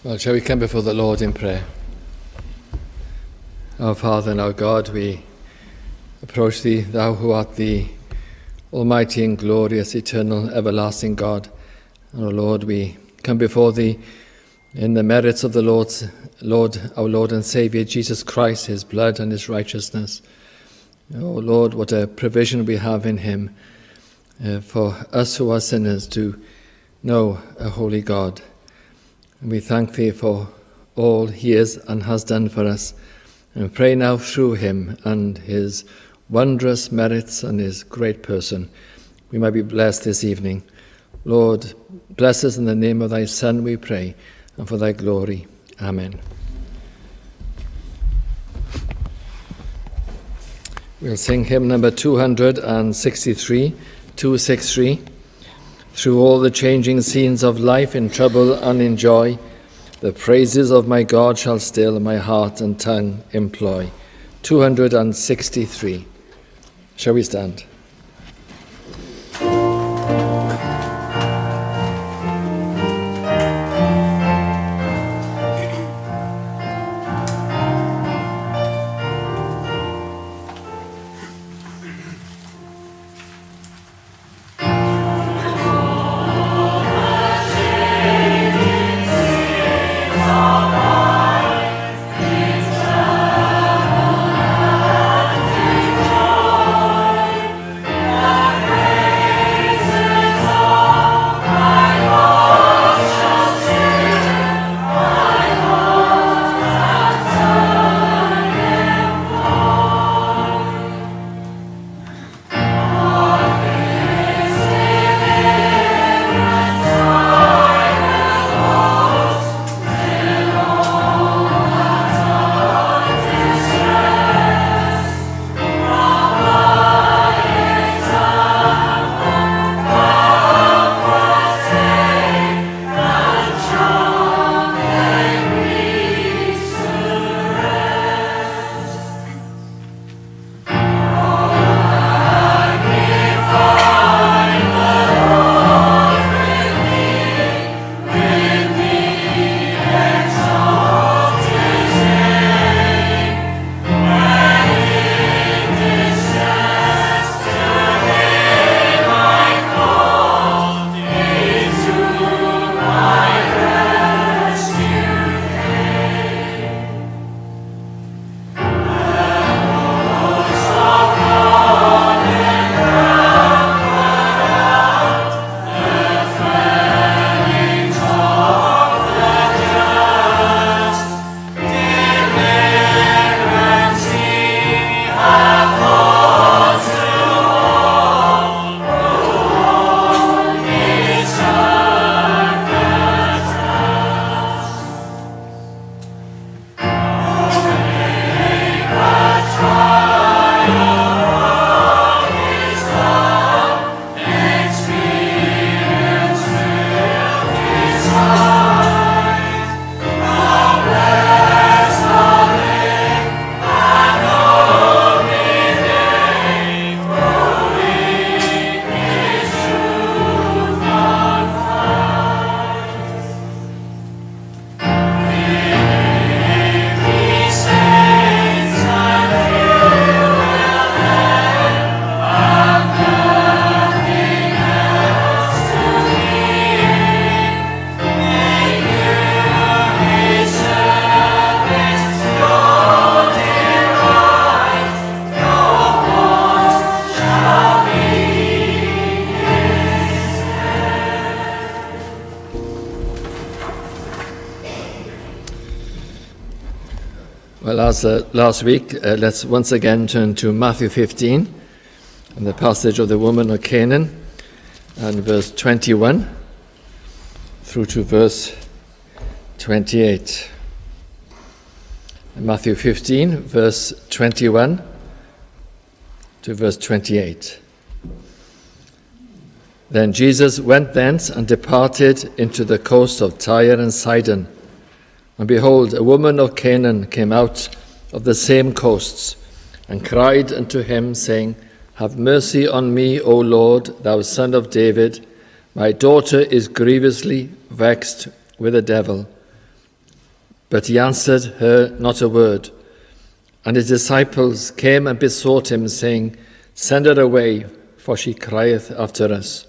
Well, shall we come before the Lord in prayer? Our Father and our God, we approach Thee, Thou who art the Almighty and glorious, eternal, everlasting God. And, O Lord, we come before Thee in the merits of the our Lord and Saviour, Jesus Christ, His blood and His righteousness. O Lord, what a provision we have in Him for us who are sinners to know a holy God. And we thank Thee for all He is and has done for us, and pray now through Him and His wondrous merits and His great person, we might be blessed this evening. Lord, bless us in the name of Thy Son, we pray, and for Thy glory. Amen. We'll sing hymn number 263, 263. Through all the changing scenes of life, in trouble and in joy, the praises of my God shall still my heart and tongue employ. 263. Shall we stand? Well, as last week, let's once again turn to Matthew 15 and the passage of the woman of Canaan, and verse 21 through to verse 28. Matthew 15, verse 21 to verse 28. Then Jesus went thence and departed into the coast of Tyre and Sidon. And behold, a woman of Canaan came out of the same coasts, and cried unto him, saying, Have mercy on me, O Lord, thou Son of David. My daughter is grievously vexed with a devil. But he answered her not a word. And his disciples came and besought him, saying, Send her away, for she crieth after us.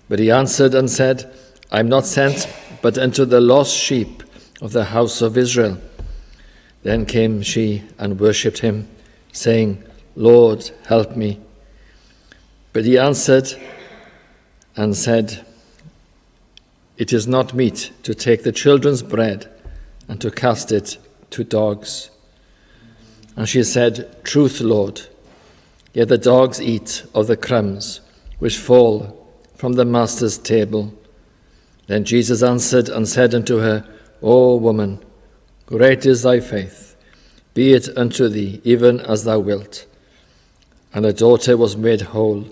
But he answered and said, I am not sent but unto the lost sheep of the house of Israel. Then came she and worshipped him, saying, Lord, help me. But he answered and said, It is not meet to take the children's bread and to cast it to dogs. And she said, Truth, Lord, yet the dogs eat of the crumbs which fall from the master's table. Then Jesus answered and said unto her, O woman, great is thy faith, be it unto thee even as thou wilt. And her daughter was made whole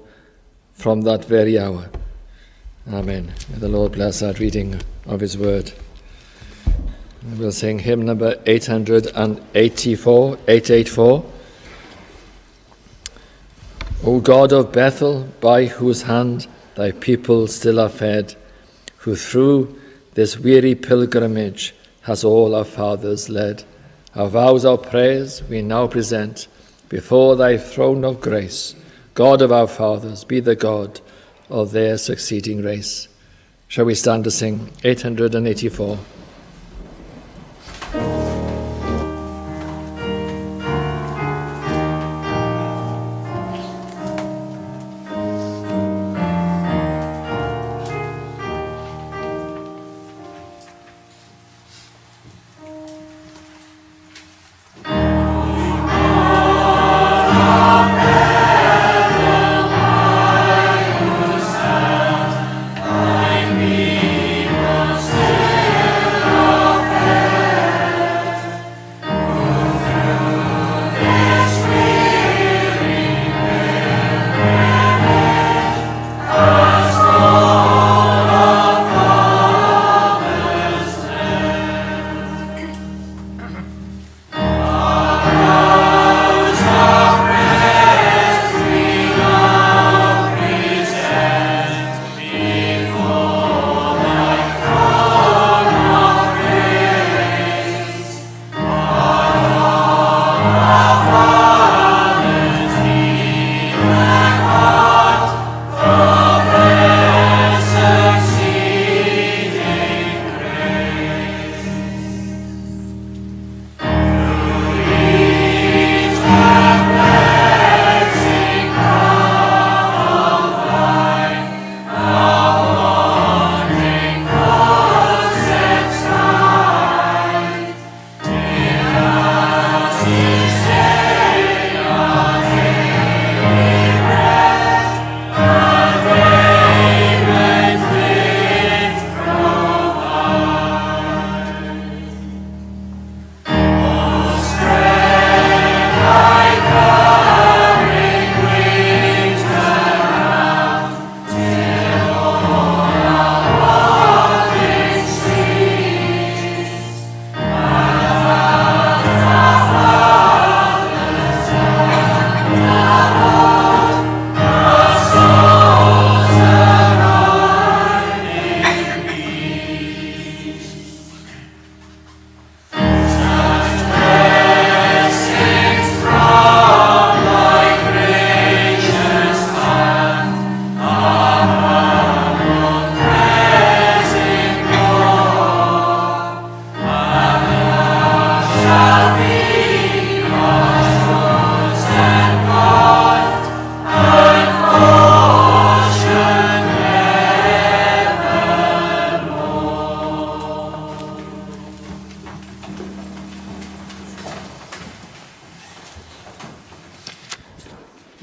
from that very hour. Amen. May the Lord bless that reading of his word. We'll sing hymn number 884, 884. O God of Bethel, by whose hand thy people still are fed, who through this weary pilgrimage has all our fathers led, our vows, our prayers we now present before thy throne of grace. God of our fathers, be the God of their succeeding race. Shall we stand to sing 884?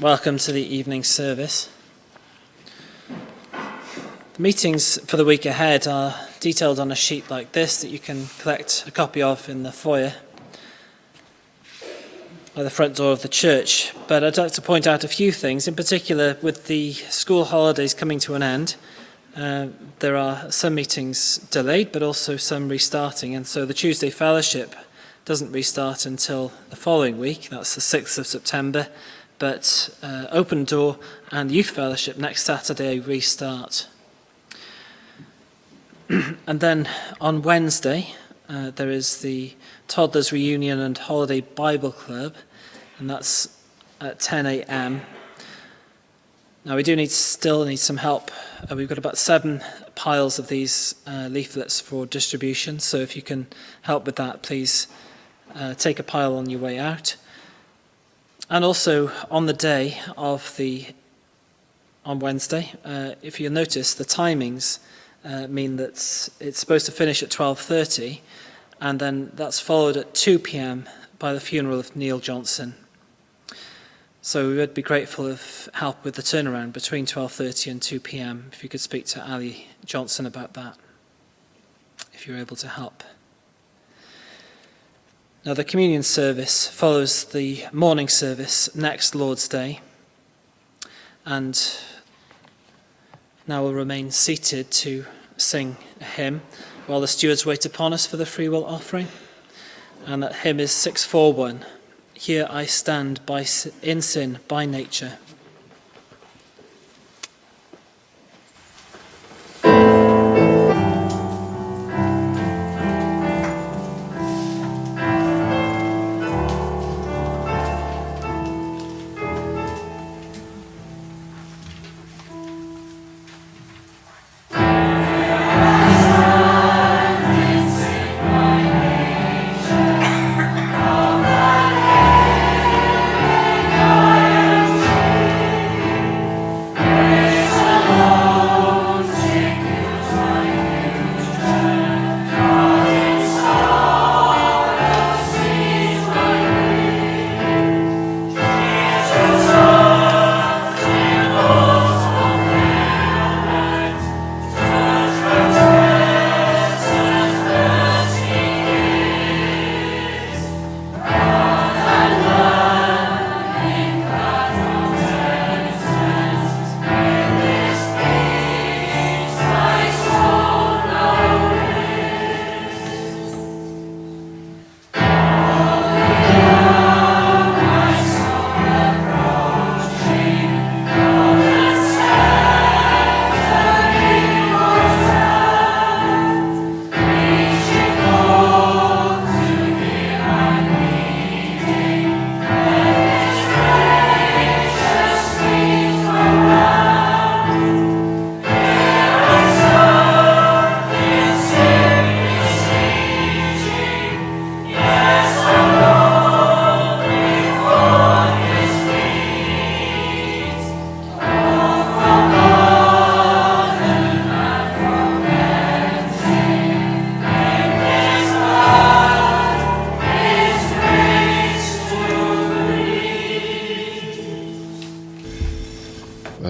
Welcome to the evening service. The meetings for the week ahead are detailed on a sheet like this that you can collect a copy of in the foyer by the front door of the church. But I'd like to point out a few things, in particular with the school holidays coming to an end. There are some meetings delayed, but also some restarting, and so the Tuesday Fellowship doesn't restart until the following week. That's the 6th of September. But Open Door and Youth Fellowship next Saturday restart. And then on Wednesday, there is the Toddlers Reunion and Holiday Bible Club, and that's at 10 a.m. Now we still need some help. We've got about 7 piles of these leaflets for distribution, so if you can help with that, please take a pile on your way out. And also on the day of on Wednesday, if you notice, the timings mean that it's supposed to finish at 12:30, and then that's followed at 2 p.m. by the funeral of Neil Johnson. So we would be grateful of help with the turnaround between 12:30 and 2 p.m. if you could speak to Ali Johnson about that, if you're able to help. Now the communion service follows the morning service next Lord's Day, and now we'll remain seated to sing a hymn while the stewards wait upon us for the free will offering. And that hymn is 641. Here I stand in sin by nature.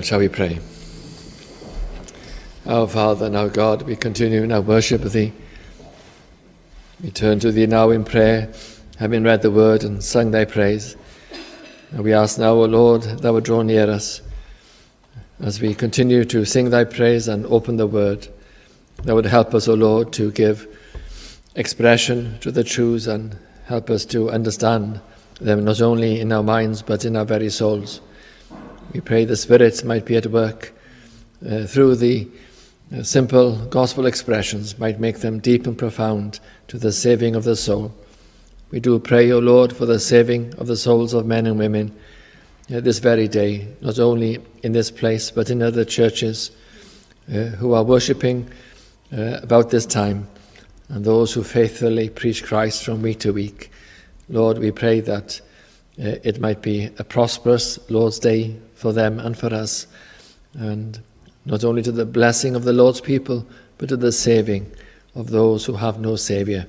Shall we pray? Our Father and our God, we continue in our worship of Thee. We turn to Thee now in prayer, having read the word and sung Thy praise. And we ask now, O Lord, Thou would draw near us as we continue to sing Thy praise and open the word. Thou would help us, O Lord, to give expression to the truths and help us to understand them not only in our minds but in our very souls. We pray the Spirit might be at work through the simple gospel expressions, might make them deep and profound to the saving of the soul. We do pray, O Lord, for the saving of the souls of men and women this very day, not only in this place but in other churches who are worshipping about this time, and those who faithfully preach Christ from week to week. Lord, we pray that it might be a prosperous Lord's Day for them and for us, and not only to the blessing of the Lord's people, but to the saving of those who have no Saviour.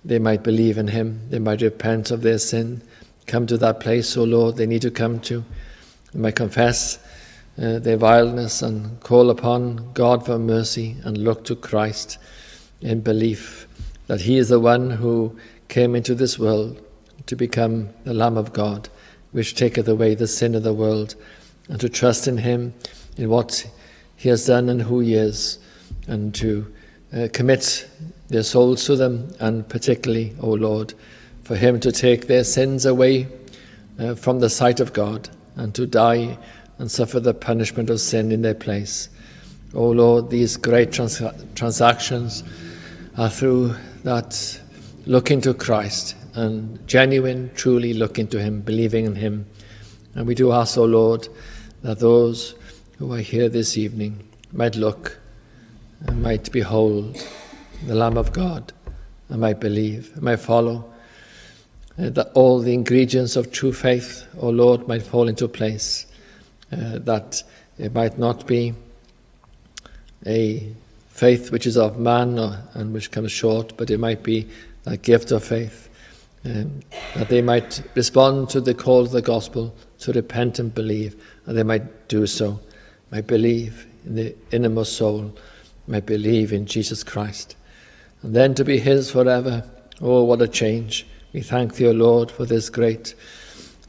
They might believe in Him, they might repent of their sin, come to that place, O Lord, they need to come to. They might confess their vileness and call upon God for mercy and look to Christ in belief that He is the one who came into this world to become the Lamb of God, which taketh away the sin of the world, and to trust in Him, in what He has done and who He is, and to commit their souls to them, and particularly, O Lord, for Him to take their sins away from the sight of God, and to die and suffer the punishment of sin in their place. O Lord, these great transactions are through that looking to Christ and genuine, truly looking to him, believing in him. And we do ask, O Lord, that those who are here this evening might look and might behold the Lamb of God and might believe, and might follow, that all the ingredients of true faith, O Lord, might fall into place, that it might not be a faith which is of man and which comes short, but it might be a gift of faith, that they might respond to the call of the gospel to repent and believe, and they might do so, might believe in the innermost soul, might believe in Jesus Christ, and then to be his forever. Oh, what a change. We thank thee, O Lord, for this great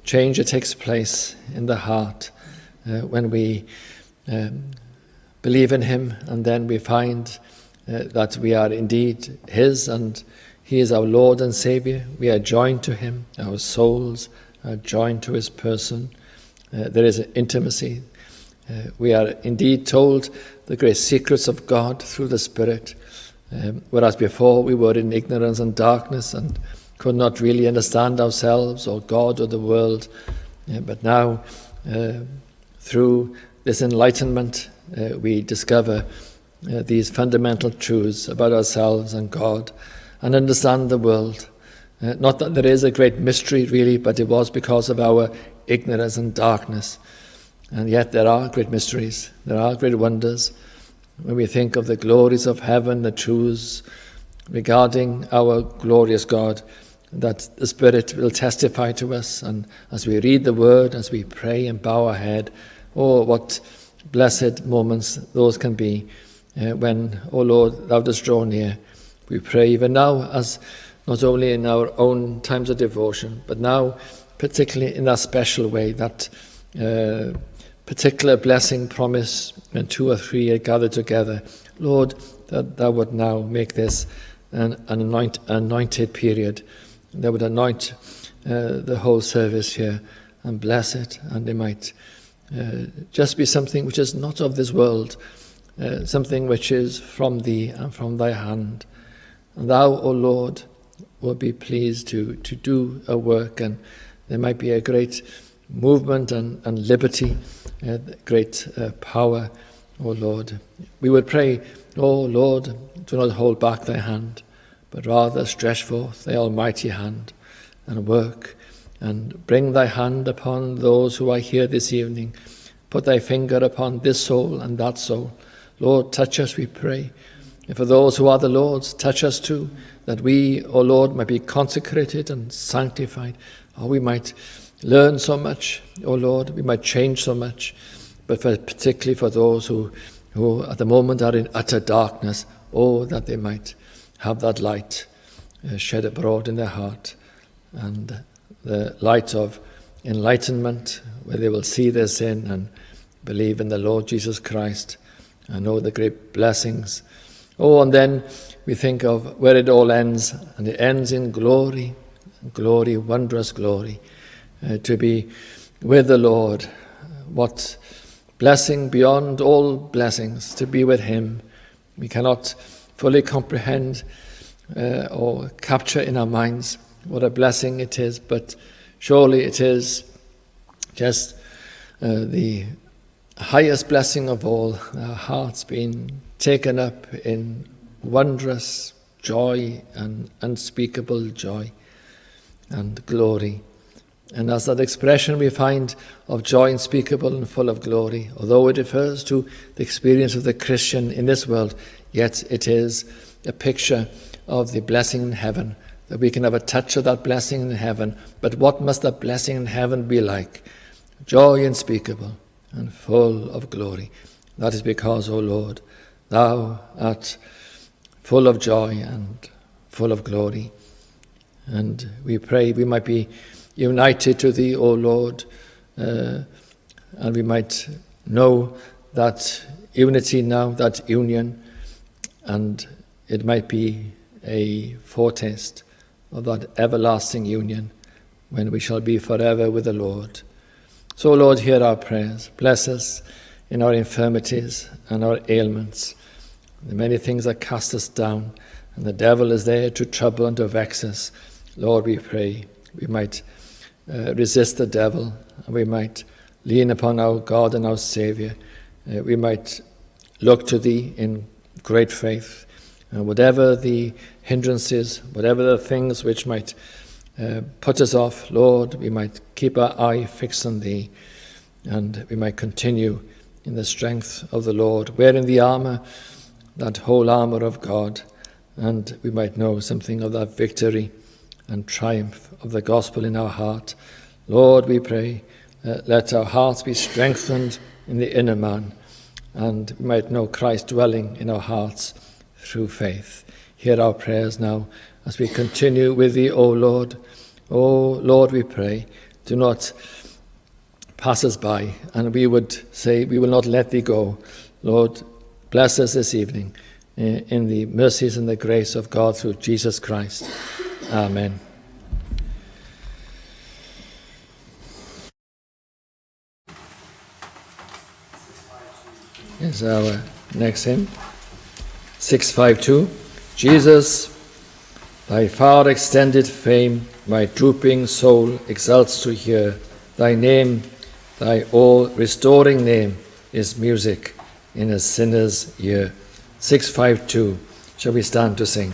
change that takes place in the heart when we believe in him, and then we find that we are indeed his, and he is our Lord and Saviour. We are joined to him. Our souls are joined to his person. There is an intimacy. We are indeed told the great secrets of God through the Spirit, whereas before we were in ignorance and darkness and could not really understand ourselves or God or the world. But now, through this enlightenment, we discover these fundamental truths about ourselves and God, and understand the world. Not that there is a great mystery really, but it was because of our ignorance and darkness. And yet there are great mysteries, there are great wonders. When we think of the glories of heaven, the truths regarding our glorious God, that the Spirit will testify to us, and as we read the word, as we pray and bow our head, oh, what blessed moments those can be when, O Lord, thou dost draw near. We pray even now, as not only in our own times of devotion, but now particularly in that special way, that particular blessing promise when 2 or 3 are gathered together. Lord, that thou would now make this an anointed period. Thou would anoint the whole service here and bless it, and it might just be something which is not of this world, something which is from thee and from thy hand. And thou, O Lord, will be pleased to do a work, and there might be a great movement and liberty, great power, O Lord. We would pray, O Lord, do not hold back thy hand, but rather stretch forth thy almighty hand and work, and bring thy hand upon those who are here this evening. Put thy finger upon this soul and that soul. Lord, touch us, we pray. And for those who are the Lord's, touch us too, that we, O Lord, might be consecrated and sanctified. Oh, we might learn so much, O Lord, we might change so much, but particularly for those who at the moment are in utter darkness, oh, that they might have that light shed abroad in their heart, and the light of enlightenment, where they will see their sin and believe in the Lord Jesus Christ and know the great blessings. Oh, and then we think of where it all ends, and it ends in glory, glory, wondrous glory, to be with the Lord. What blessing beyond all blessings, to be with him. We cannot fully comprehend or capture in our minds what a blessing it is, but surely it is just the highest blessing of all, our hearts being taken up in wondrous joy and unspeakable joy and glory. And as that expression we find of joy unspeakable and full of glory, although it refers to the experience of the Christian in this world, yet it is a picture of the blessing in heaven, that we can have a touch of that blessing in heaven. But what must that blessing in heaven be like? Joy unspeakable and full of glory. That is because, O Lord, thou art full of joy and full of glory. And we pray we might be united to thee, O Lord, and we might know that unity now, that union, and it might be a foretaste of that everlasting union when we shall be forever with the Lord. So, Lord, hear our prayers. Bless us in our infirmities and our ailments, the many things that cast us down, and the devil is there to trouble and to vex us. Lord, we pray we might resist the devil, and we might lean upon our God and our Saviour. We might look to Thee in great faith, and whatever the hindrances, whatever the things which might put us off, Lord, we might keep our eye fixed on Thee, and we might continue in the strength of the Lord, wearing the armour, that whole armour of God, and we might know something of that victory and triumph of the gospel in our heart. Lord, we pray, let our hearts be strengthened in the inner man, and we might know Christ dwelling in our hearts through faith. Hear our prayers now as we continue with Thee, O Lord. O Lord, we pray, do not pass us by, and we would say we will not let Thee go. Lord, bless us this evening in the mercies and the grace of God through Jesus Christ. Amen. Here's our next hymn, 652. Jesus, Thy far extended fame, my drooping soul exults to hear. Thy name, Thy all-restoring name, is music in a sinner's ear. 652. Shall we stand to sing?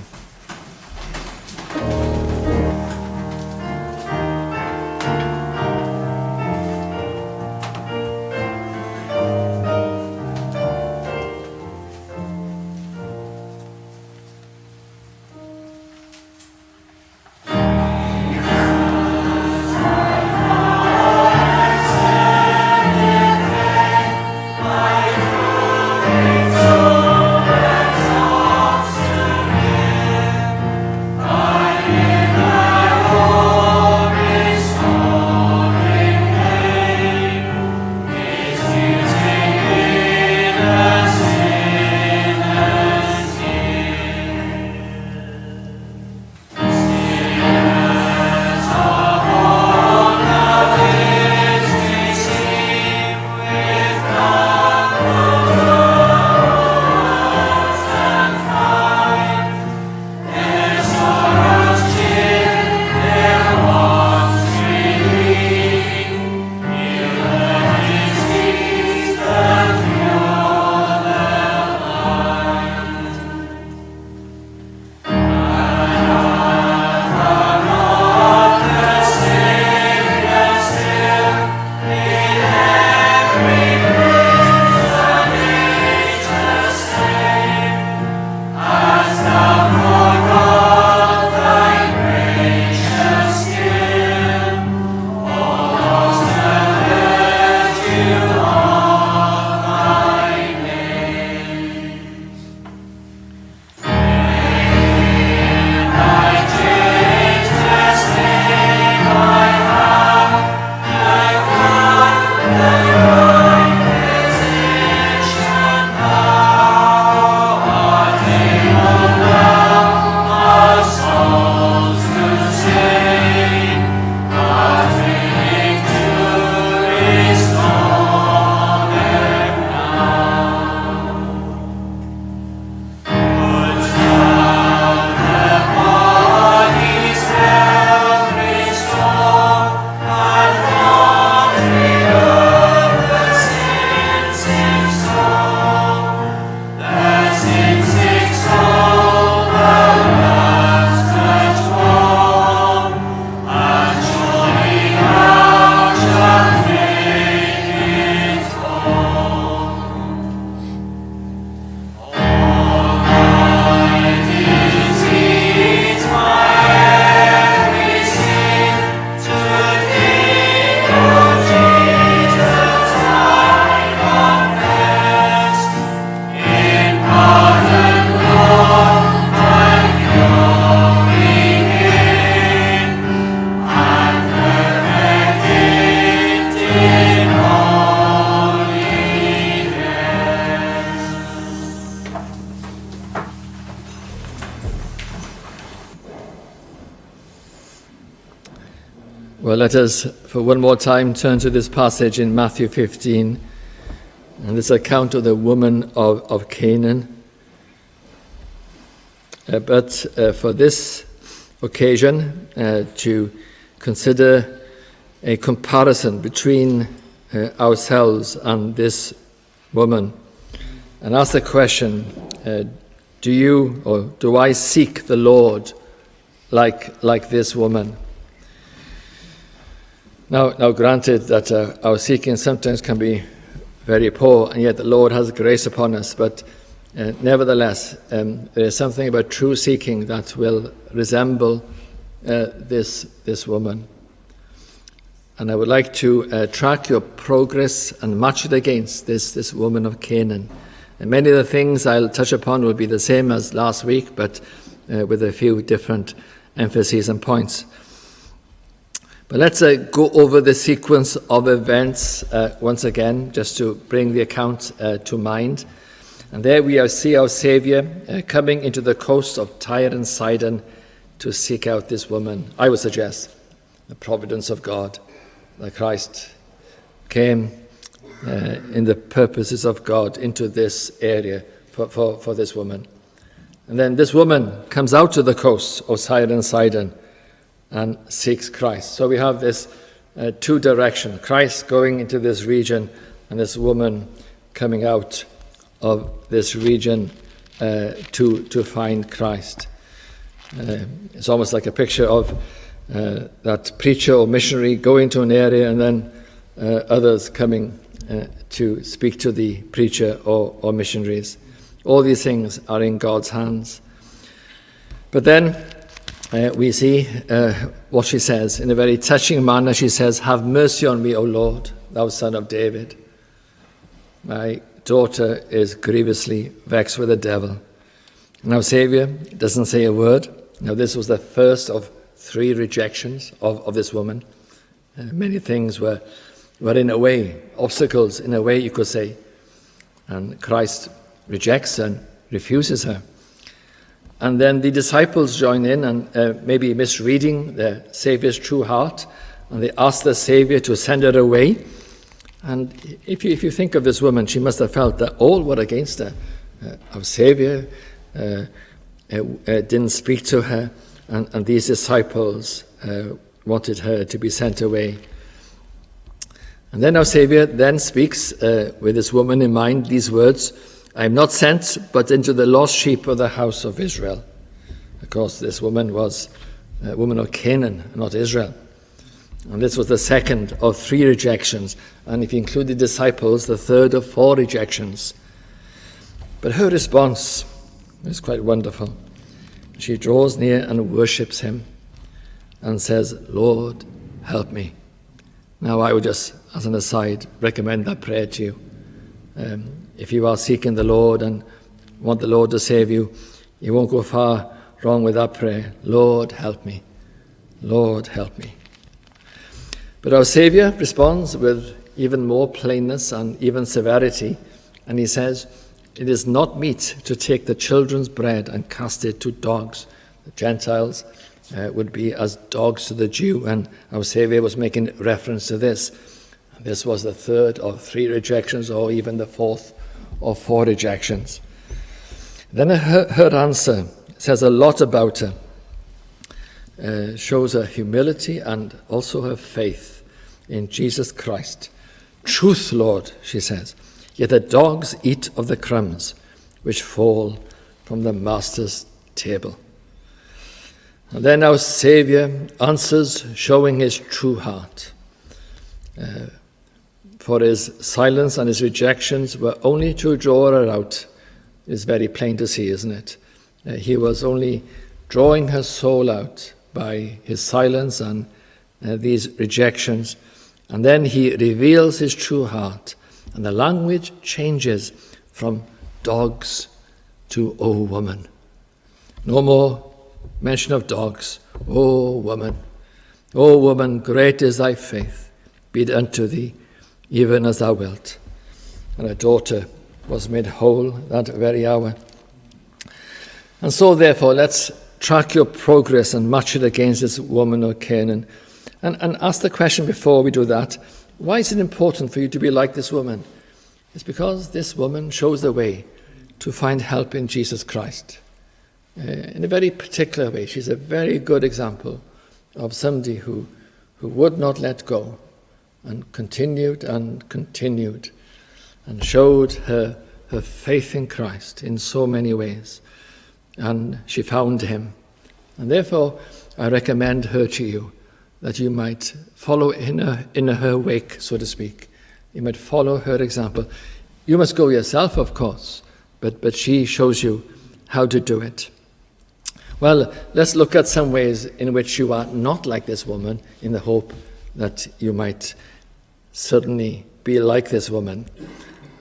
Well, let us, for one more time, turn to this passage in Matthew 15, and this account of the woman of Canaan. but for this occasion to consider a comparison between ourselves and this woman, and ask the question, do you or do I seek the Lord like this woman? Now granted that our seeking sometimes can be very poor, and yet the Lord has grace upon us, but nevertheless, there is something about true seeking that will resemble this woman. And I would like to track your progress and match it against this woman of Canaan. And many of the things I'll touch upon will be the same as last week, but with a few different emphases and points. But let's go over the sequence of events once again, just to bring the account to mind. And there we see our Saviour coming into the coast of Tyre and Sidon to seek out this woman. I would suggest the providence of God, that Christ came in the purposes of God into this area for this woman. And then this woman comes out to the coast of Tyre and Sidon and seeks Christ. So we have this two direction, Christ going into this region and this woman coming out of this region to find Christ. It's almost like a picture of that preacher or missionary going to an area and then others coming to speak to the preacher or missionaries. All these things are in God's hands. But then we see what she says. In a very touching manner, she says, "Have mercy on me, O Lord, thou son of David. My daughter is grievously vexed with the devil." And our Saviour doesn't say a word. Now, this was the first of 3 rejections of this woman. Many things were in a way, obstacles in a way, you could say. And Christ rejects and refuses her. And then the disciples join in and maybe misreading the Saviour's true heart, and they ask the Saviour to send her away. And if you think of this woman, she must have felt that all were against her. Our Saviour didn't speak to her, and these disciples wanted her to be sent away. And then our Saviour then speaks with this woman in mind these words, "I am not sent but into the lost sheep of the house of Israel." Of course, this woman was a woman of Canaan, not Israel. And this was the second of 3 rejections. And if you include the disciples, the third of 4 rejections. But her response is quite wonderful. She draws near and worships him and says, "Lord, help me." Now, I would just, as an aside, recommend that prayer to you. If you are seeking the Lord and want the Lord to save you, you won't go far wrong with that prayer. Lord, help me. Lord, help me. But our Saviour responds with even more plainness and even severity, and he says, "It is not meet to take the children's bread and cast it to dogs." The Gentiles would be as dogs to the Jew, and our Saviour was making reference to this. And this was the third of 3 rejections, or even the fourth of 4 rejections. Then her answer says a lot about her. Shows her humility and also her faith in Jesus Christ. "Truth, Lord," she says, "yet the dogs eat of the crumbs which fall from the master's table." And then our Saviour answers, showing his true heart. For his silence and his rejections were only to draw her out. It's very plain to see, isn't it? He was only drawing her soul out by his silence and these rejections. And then he reveals his true heart. And the language changes from dogs to "O woman." No more mention of dogs. "O woman, O woman, great is thy faith. Be it unto thee, even as thou wilt." And her daughter was made whole that very hour. And so, therefore, let's track your progress and match it against this woman of Canaan. And ask the question before we do that, why is it important for you to be like this woman? It's because this woman shows the way to find help in Jesus Christ. in a very particular way. She's a very good example of somebody who would not let go and continued and showed her faith in Christ in so many ways. And she found him. And therefore, I recommend her to you, that you might follow in her wake, so to speak. You might follow her example. You must go yourself, of course, but she shows you how to do it. Well, let's look at some ways in which you are not like this woman, in the hope that you might certainly be like this woman.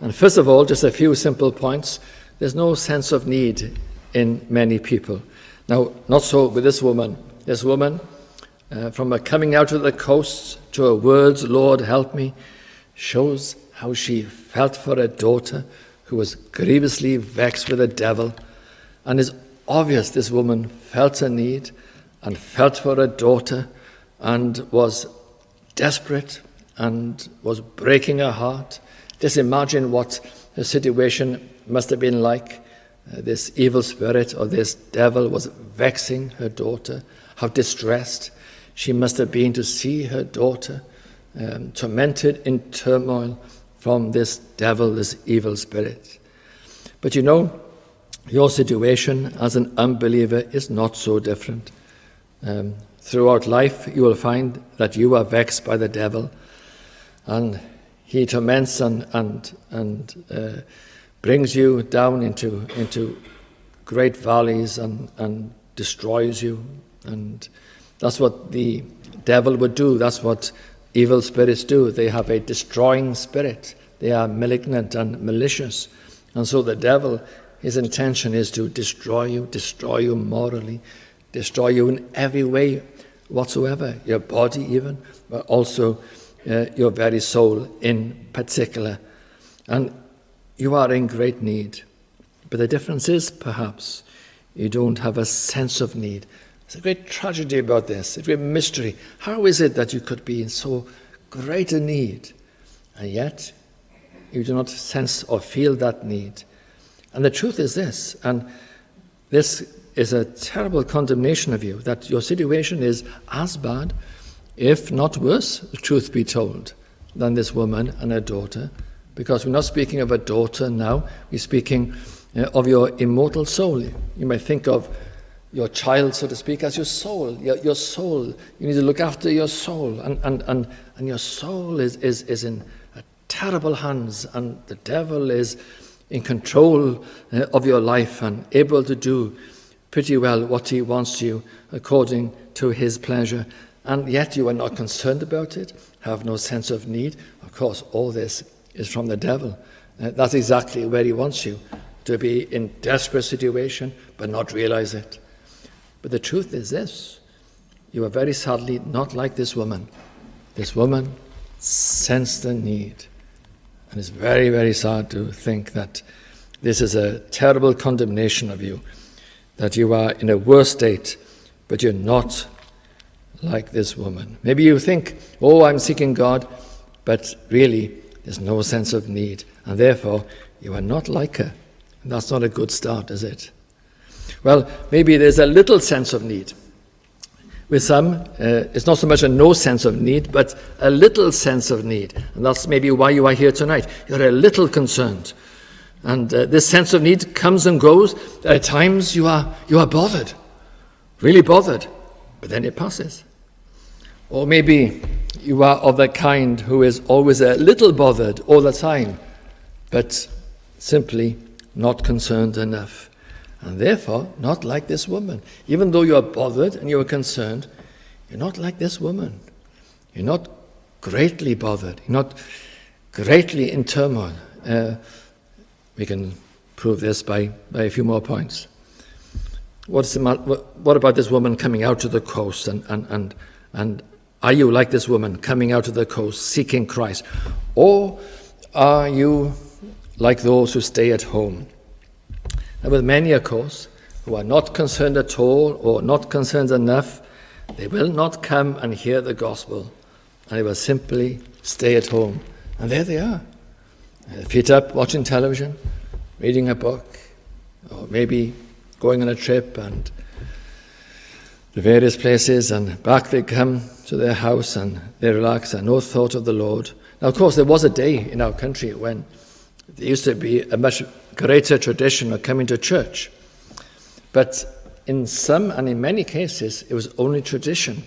And first of all, just a few simple points. There's no sense of need in many people. Now, not so with this woman. This woman, from her coming out of the coast to her words, "Lord, help me," shows how she felt for her daughter who was grievously vexed with the devil. And it's obvious this woman felt her need and felt for her daughter and was desperate and was breaking her heart. Just imagine what her situation must have been like. This evil spirit or this devil was vexing her daughter. How distressed she must have been to see her daughter tormented in turmoil from this devil, this evil spirit. But you know, your situation as an unbeliever is not so different. Throughout life, you will find that you are vexed by the devil, and he torments and brings you down into great valleys and destroys you. And that's what the devil would do. That's what evil spirits do. They have a destroying spirit. They are malignant and malicious. And so the devil, his intention is to destroy you morally, destroy you in every way whatsoever, your body even, but also your very soul in particular. And you are in great need. But the difference is, perhaps, you don't have a sense of need. There's a great tragedy about this, a great mystery. How is it that you could be in so great a need, and yet you do not sense or feel that need? And the truth is this, and this is a terrible condemnation of you, that your situation is as bad, if not worse, the truth be told, than this woman and her daughter. Because we're not speaking of a daughter now, we're speaking of your immortal soul. You might think of your child, so to speak, as your soul. Your soul. You need to look after your soul. And your soul is in terrible hands, and the devil is in control of your life and able to do pretty well what he wants you according to his pleasure. And yet you are not concerned about it, have no sense of need. Of course, all this is from the devil. That's exactly where he wants you, to be in desperate situation but not realize it. But the truth is this: you are very sadly not like this woman. This woman sensed the need. And it's very, very sad to think that this is a terrible condemnation of you, that you are in a worse state, but you're not like this woman. Maybe you think, oh, I'm seeking God, but really there's no sense of need, and therefore you are not like her. And that's not a good start, is it? Well, maybe there's a little sense of need. With some, it's not so much a no sense of need, but a little sense of need. And that's maybe why you are here tonight. You're a little concerned. And this sense of need comes and goes. At times you are bothered, really bothered, but then it passes. Or maybe you are of the kind who is always a little bothered all the time, but simply not concerned enough. And therefore, not like this woman. Even though you are bothered and you are concerned, you're not like this woman. You're not greatly bothered. You're not greatly in turmoil. We can prove this by a few more points. What about this woman coming out to the coast? And are you like this woman coming out to the coast, seeking Christ? Or are you like those who stay at home? And with many, of course, who are not concerned at all or not concerned enough, they will not come and hear the gospel, and they will simply stay at home. And there they are, feet up, watching television, reading a book, or maybe going on a trip and to various places, and back they come to their house and they relax and no thought of the Lord. Now, of course, there was a day in our country when there used to be a much greater tradition of coming to church. But in some and in many cases, it was only tradition.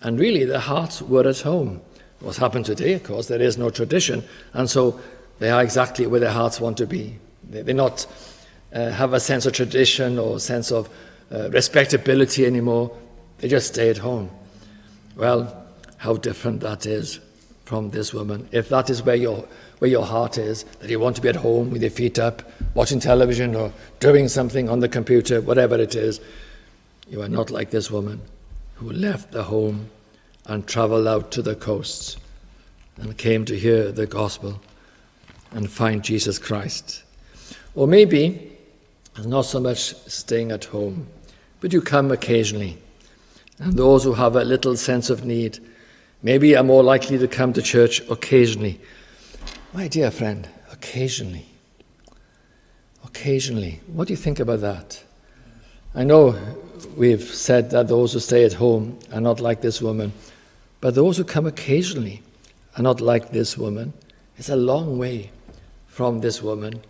And really, their hearts were at home. What's happened today, of course, there is no tradition. And so they are exactly where their hearts want to be. They not have a sense of tradition or sense of respectability anymore. They just stay at home. Well, how different that is from this woman. If that is where your heart is, that you want to be at home with your feet up, watching television or doing something on the computer, whatever it is, you are not like this woman who left the home and traveled out to the coasts and came to hear the gospel and find Jesus Christ. Or maybe it's not so much staying at home, but you come occasionally. And those who have a little sense of need maybe are more likely to come to church occasionally. My dear friend, occasionally. Occasionally. What do you think about that? I know we've said that those who stay at home are not like this woman, but those who come occasionally are not like this woman. It's a long way from this woman,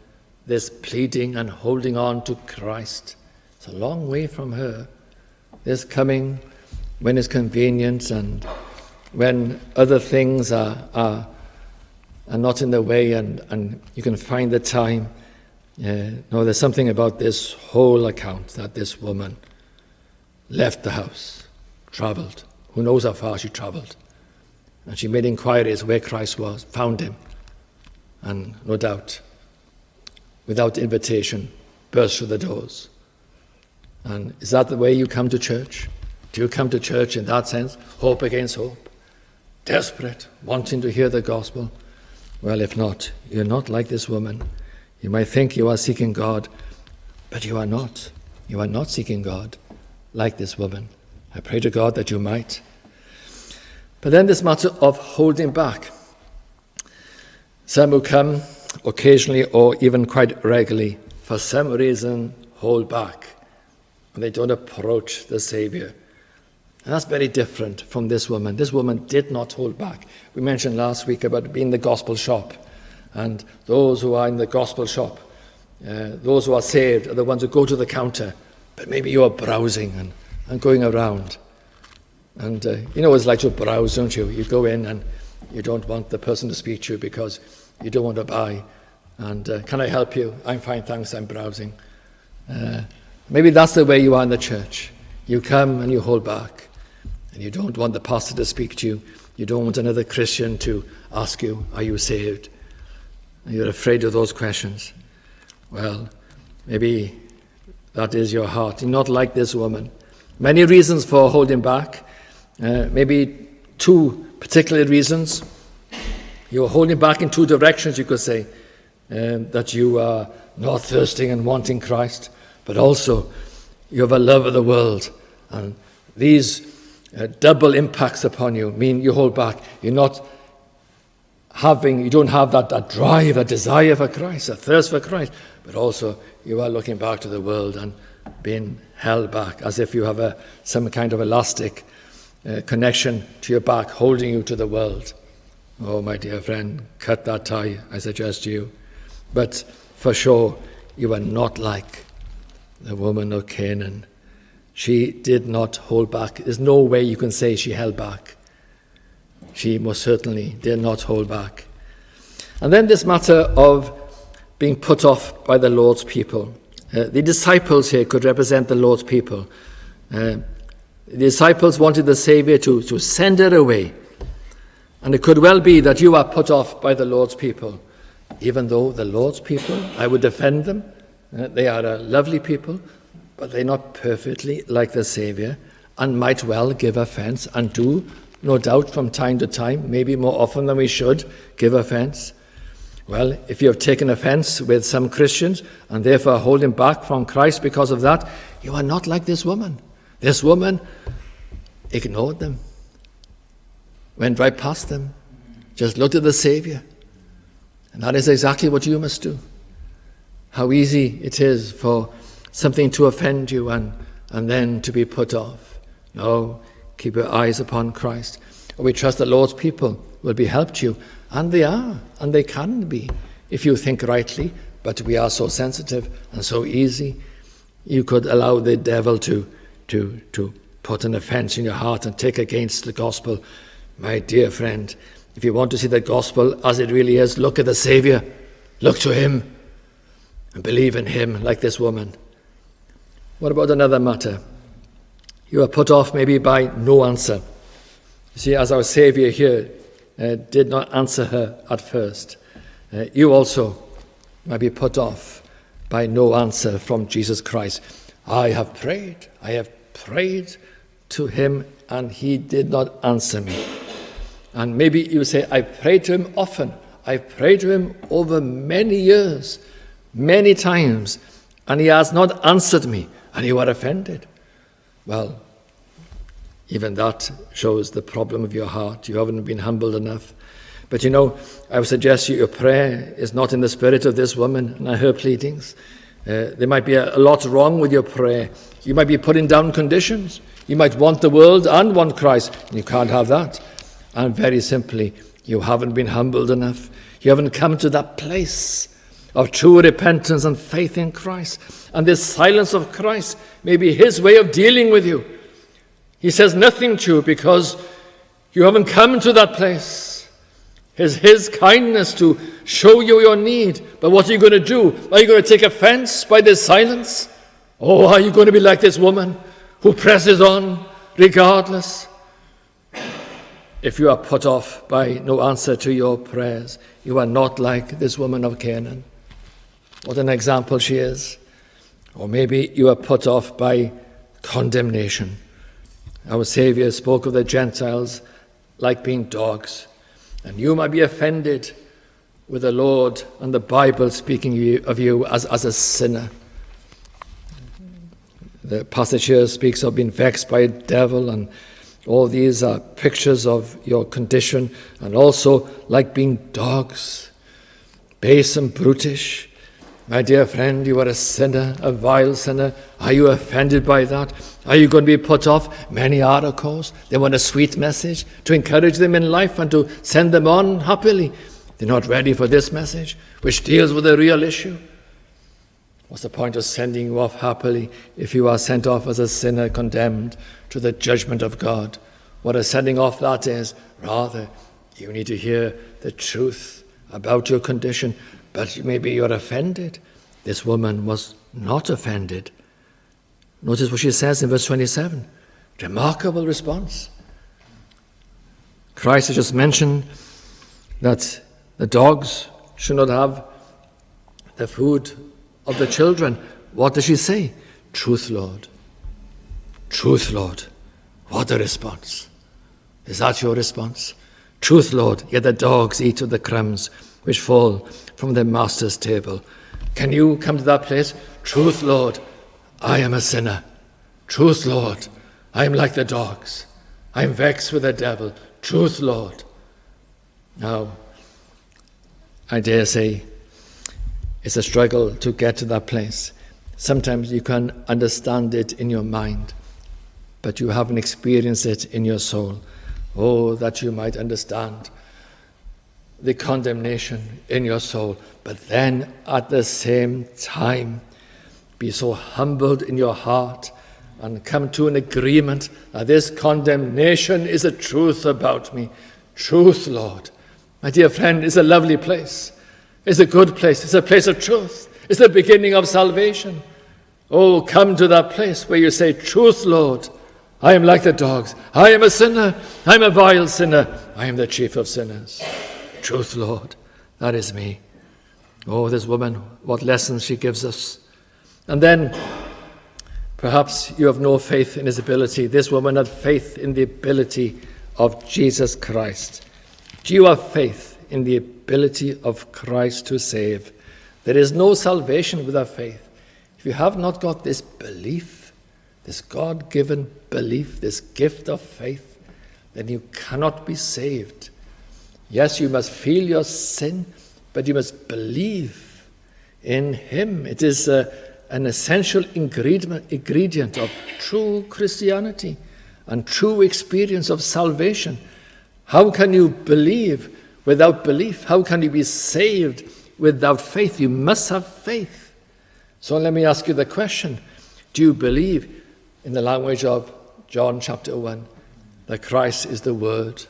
this pleading and holding on to Christ. It's a long way from her. This coming when it's convenient and when other things are not in the way and you can find the time. No, there's something about this whole account that this woman left the house, travelled. Who knows how far she travelled. And she made inquiries where Christ was, found him, and no doubt, without invitation, burst through the doors. And is that the way you come to church? Do you come to church in that sense? Hope against hope? Desperate, wanting to hear the gospel? Well, if not, you're not like this woman. You might think you are seeking God, but you are not. You are not seeking God like this woman. I pray to God that you might. But then this matter of holding back. Some who come occasionally or even quite regularly, for some reason, hold back. And they don't approach the Saviour. And that's very different from this woman. This woman did not hold back. We mentioned last week about being the gospel shop. And those who are in the gospel shop, those who are saved, are the ones who go to the counter. But maybe you are browsing and going around. And you know what it's like to browse, don't you? You go in and you don't want the person to speak to you because you don't want to buy. And can I help you? I'm fine, thanks, I'm browsing. Maybe that's the way you are in the church. You come and you hold back. And you don't want the pastor to speak to you. You don't want another Christian to ask you, are you saved? And you're afraid of those questions. Well, maybe that is your heart. You're not like this woman. Many reasons for holding back. Maybe two particular reasons. You're holding back in two directions, you could say. That you are not thirsting and wanting Christ, but also you have a love of the world. And these double impacts upon you mean you hold back. You don't have that drive, that desire for Christ, a thirst for Christ, but also you are looking back to the world and being held back as if you have some kind of elastic connection to your back, holding you to the world. Oh, my dear friend, cut that tie, I suggest to you. But for sure, you are not like the woman of Canaan. She did not hold back. There's no way you can say she held back. She most certainly did not hold back. And then this matter of being put off by the Lord's people. The disciples here could represent the Lord's people. The disciples wanted the Saviour to send her away. And it could well be that you are put off by the Lord's people. Even though the Lord's people, I would defend them. They are a lovely people, but they're not perfectly like the Saviour and might well give offence and do, no doubt, from time to time, maybe more often than we should, give offence. Well, if you have taken offence with some Christians and therefore holding back from Christ because of that, you are not like this woman. This woman ignored them, went right past them, just looked at the Saviour. And that is exactly what you must do. How easy it is for something to offend you and then to be put off. No, keep your eyes upon Christ. We trust that Lord's people will be helped you, and they are, and they can be, if you think rightly, but we are so sensitive and so easy. You could allow the devil to put an offense in your heart and take against the gospel. My dear friend, if you want to see the gospel as it really is, look at the Saviour, look to him, and believe in him like this woman. What about another matter? You are put off maybe by no answer. You see, as our Saviour here did not answer her at first, you also might be put off by no answer from Jesus Christ. I have prayed to him, and he did not answer me. And maybe you say, I prayed to him often. I prayed to him over many years, many times, and he has not answered me, and you are offended. Well, even that shows the problem of your heart. You haven't been humbled enough. But I would suggest your prayer is not in the spirit of this woman and her pleadings. There might be a lot wrong with your prayer. You might be putting down conditions. You might want the world and want Christ, and you can't have that. And very simply, you haven't been humbled enough. You haven't come to that place of true repentance and faith in Christ. And this silence of Christ may be his way of dealing with you. He says nothing to you because you haven't come to that place. It's his kindness to show you your need. But what are you going to do? Are you going to take offense by this silence? Or are you going to be like this woman who presses on regardless? If you are put off by no answer to your prayers, you are not like this woman of Canaan. What an example she is. Or maybe you are put off by condemnation. Our Saviour spoke of the Gentiles like being dogs. And you might be offended with the Lord and the Bible speaking of you as a sinner. The passage here speaks of being vexed by a devil, and all these are pictures of your condition, and also like being dogs, base and brutish. My dear friend, you are a sinner, a vile sinner. Are you offended by that? Are you going to be put off? Many are, of course. They want a sweet message to encourage them in life and to send them on happily. They're not ready for this message, which deals with the real issue. What's the point of sending you off happily if you are sent off as a sinner condemned to the judgment of God? What a sending off that is. Rather, you need to hear the truth about your condition. But maybe you're offended. This woman was not offended. Notice what she says in verse 27. Remarkable response. Christ has just mentioned that the dogs should not have the food of the children. What does she say? Truth, Lord. Truth, Lord. What a response. Is that your response? Truth, Lord. Yet the dogs eat of the crumbs which fall from their master's table. Can you come to that place? Truth, Lord, I am a sinner. Truth, Lord, I am like the dogs. I am vexed with the devil. Truth, Lord. Now, I dare say it's a struggle to get to that place. Sometimes you can understand it in your mind, but you haven't experienced it in your soul. Oh, that you might understand the condemnation in your soul, but then at the same time be so humbled in your heart and come to an agreement that this condemnation is a truth about me. Truth, Lord. My dear friend, is a lovely place. It's a good place. It's a place of truth. It's the beginning of salvation. Oh, come to that place where you say, truth, Lord, I am like the dogs. I am a sinner. I am a vile sinner. I am the chief of sinners. Truth, Lord, that is me. Oh, this woman, what lessons she gives us. And then, perhaps you have no faith in his ability. This woman had faith in the ability of Jesus Christ. Do you have faith in the ability of Christ to save? There is no salvation without faith. If you have not got this belief, this God-given belief, this gift of faith, then you cannot be saved. Yes, you must feel your sin, but you must believe in him. It is a an essential ingredient of true Christianity and true experience of salvation. How can you believe without belief? How can you be saved without faith? You must have faith. So let me ask you the question. Do you believe, in the language of John chapter 1, that Christ is the Word,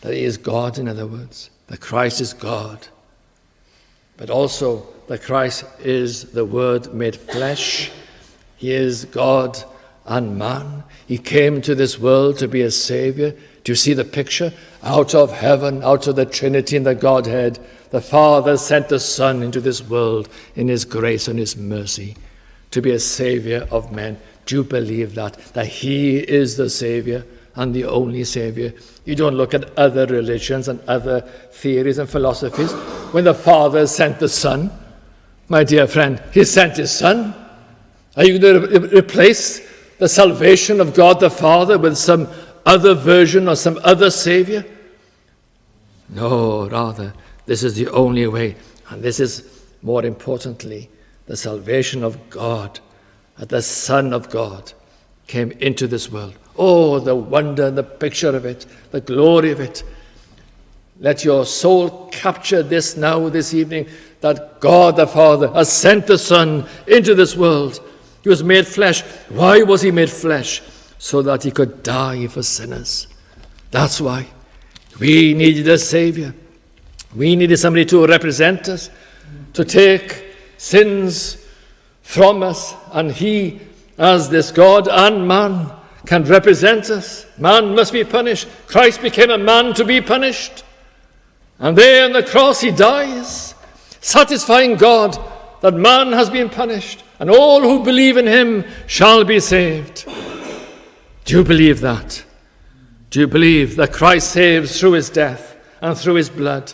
that he is God, in other words, that Christ is God, but also that Christ is the Word made flesh? He is God and man. He came to this world to be a Savior. Do you see the picture? Out of heaven, out of the Trinity and the Godhead, the Father sent the Son into this world in his grace and his mercy to be a Savior of men. Do you believe that he is the Savior and the only Savior? You don't look at other religions and other theories and philosophies. When the Father sent the Son, my dear friend, he sent his Son. Are you going to replace the salvation of God the Father with some other version or some other Savior? No, rather, this is the only way. And this is, more importantly, the salvation of God, that the Son of God came into this world. Oh, the wonder and the picture of it, the glory of it. Let your soul capture this now, this evening, that God the Father has sent the Son into this world. He was made flesh. Why was he made flesh? So that he could die for sinners. That's why. We needed a Savior. We needed somebody to represent us, to take sins from us, and he, as this God and man, can represent us. Man must be punished. Christ became a man to be punished. And there on the cross he dies, satisfying God that man has been punished, and all who believe in him shall be saved. Do you believe that? Do you believe that Christ saves through his death and through his blood?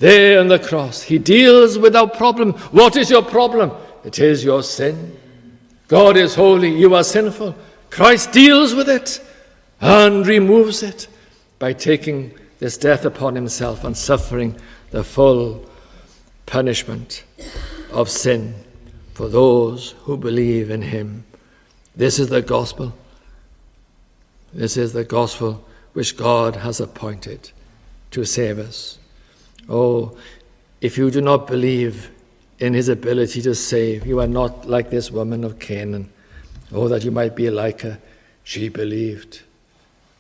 There on the cross, he deals with our problem. What is your problem? It is your sin. God is holy, you are sinful. Christ deals with it and removes it by taking this death upon himself and suffering the full punishment of sin for those who believe in him. This is the gospel. This is the gospel which God has appointed to save us. Oh, if you do not believe in his ability to save, you are not like this woman of Canaan. Oh, that you might be like her. She believed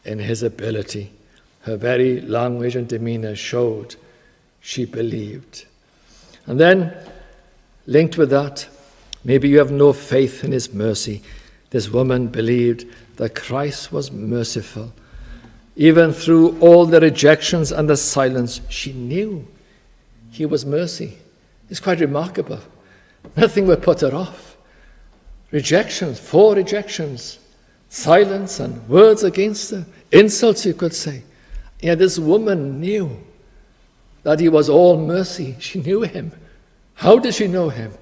in his ability. Her very language and demeanor showed she believed. And then, linked with that, maybe you have no faith in his mercy. This woman believed that Christ was merciful. Even through all the rejections and the silence, she knew he was mercy. It's quite remarkable. Nothing would put her off. Rejections, 4 rejections, silence and words against her, insults you could say. Yet this woman knew that he was all mercy. She knew him. How did she know him?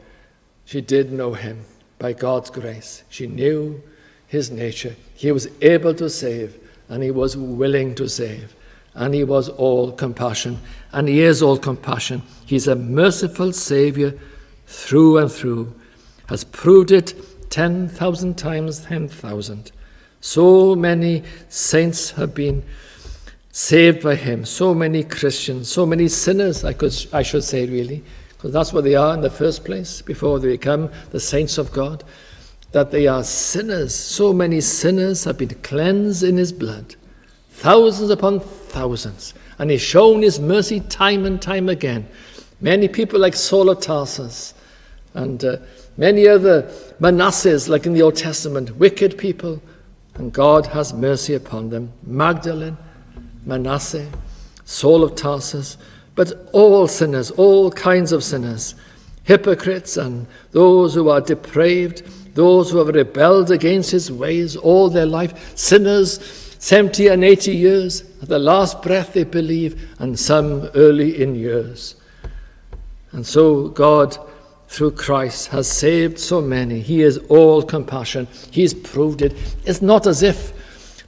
She did know him by God's grace. She knew his nature. He was able to save, and he was willing to save, and he was all compassion, and he is all compassion. He's a merciful Savior through and through, has proved it 10,000 times 10,000. So many saints have been saved by him, so many Christians, so many sinners, I should say really, because that's what they are in the first place, before they become the saints of God, that they are sinners. So many sinners have been cleansed in his blood, thousands upon thousands, and he's shown his mercy time and time again. Many people like Saul of Tarsus, and many other Manassehs, like in the Old Testament, wicked people, and God has mercy upon them. Magdalene, Manasseh, Saul of Tarsus, but all sinners, all kinds of sinners, hypocrites and those who are depraved, those who have rebelled against his ways all their life, sinners 70 and 80 years, at the last breath they believe, and some early in years. And so God, through Christ, has saved so many. He is all compassion. He's proved it. It's not as if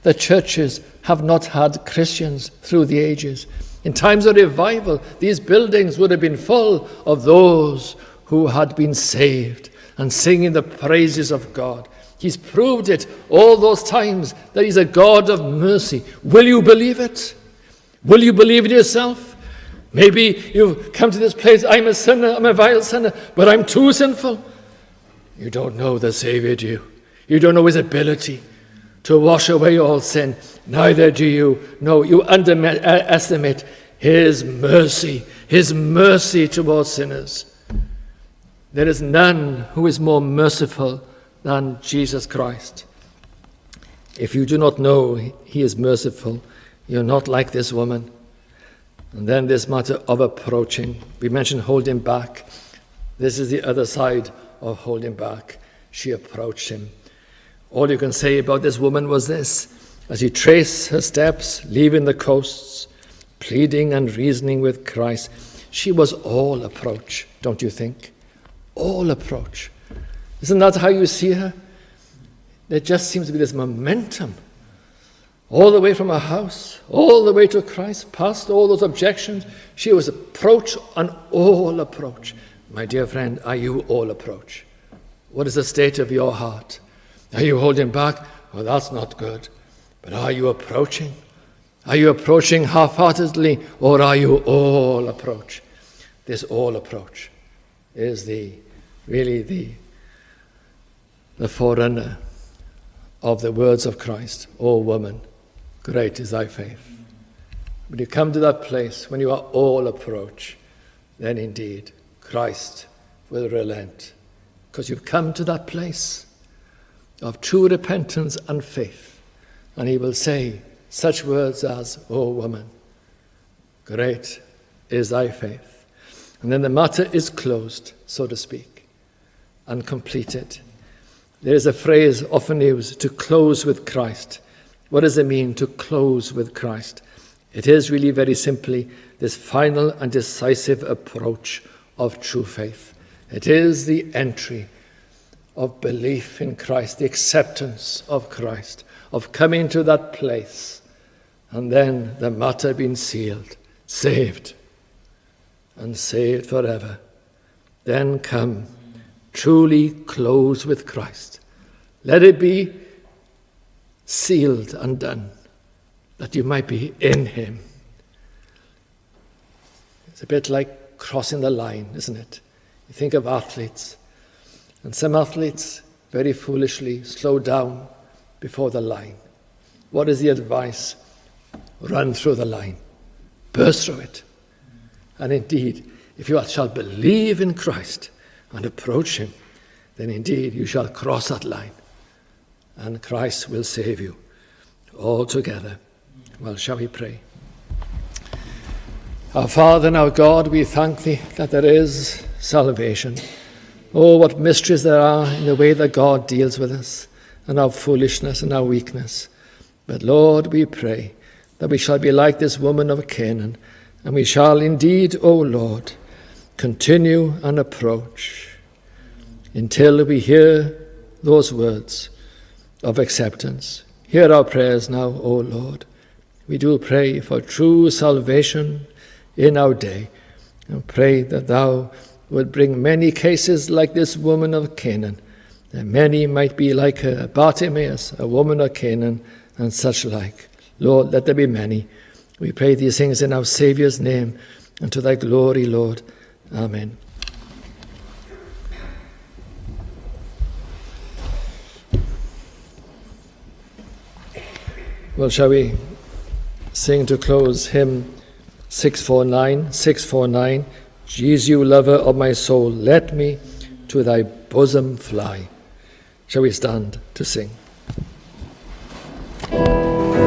the churches have not had Christians through the ages. In times of revival, these buildings would have been full of those who had been saved and singing the praises of God. He's proved it all those times that he's a God of mercy. Will you believe it? Will you believe it yourself? Maybe you've come to this place, I'm a sinner, I'm a vile sinner, but I'm too sinful. You don't know the Savior, do you? You don't know his ability to wash away all sin. Neither do you. No, you underestimate his mercy towards sinners. There is none who is more merciful than Jesus Christ. If you do not know he is merciful, you're not like this woman. And then this matter of approaching. We mentioned holding back. This is the other side of holding back. She approached him. All you can say about this woman was this: as he traced her steps, leaving the coasts, pleading and reasoning with Christ, she was all approach, don't you think? All approach. Isn't that how you see her? There just seems to be this momentum all the way from her house, all the way to Christ, past all those objections. She was approach and all approach. My dear friend, are you all approach? What is the state of your heart? Are you holding back? Well, that's not good. But are you approaching? Are you approaching half-heartedly, or are you all approach? This all approach is really the forerunner of the words of Christ. O woman, great is thy faith. When you come to that place, when you are all approach, then indeed Christ will relent, because you've come to that place of true repentance and faith, and he will say such words as, O woman, great is thy faith. And then the matter is closed, so to speak, and completed. There is a phrase often used, to close with Christ. What does it mean, to close with Christ? It is really very simply this final and decisive approach of true faith. It is the entry of belief in Christ, the acceptance of Christ, of coming to that place, and then the matter being sealed, saved, and saved forever. Then come, truly close with Christ. Let it be sealed and done, that you might be in him. It's a bit like crossing the line, isn't it? You think of athletes, and some athletes very foolishly slow down before the line. What is the advice? Run through the line, burst through it. And indeed, if you shall believe in Christ and approach him, then indeed you shall cross that line, and Christ will save you altogether. Well, shall we pray? Our Father and our God, we thank thee that there is salvation. Oh, what mysteries there are in the way that God deals with us, and our foolishness and our weakness. But Lord, we pray that we shall be like this woman of Canaan, and we shall indeed, O Lord, continue and approach until we hear those words of acceptance. Hear our prayers now, O Lord. We do pray for true salvation in our day, and pray that thou would bring many cases like this woman of Canaan, that many might be like her, Bartimaeus, a woman of Canaan, and such like. Lord, let there be many. We pray these things in our Saviour's name, and to thy glory, Lord. Amen. Well, shall we sing to close hymn 649, Jesus, lover of my soul, let me to thy bosom fly. Shall we stand to sing? Amen.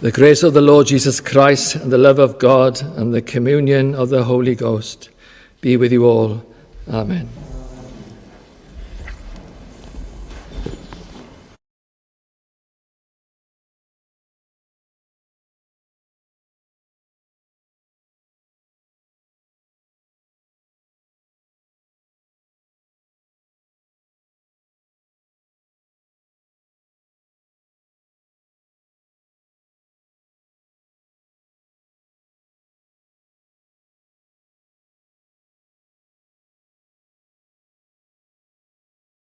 The grace of the Lord Jesus Christ, and the love of God, and the communion of the Holy Ghost be with you all. Amen.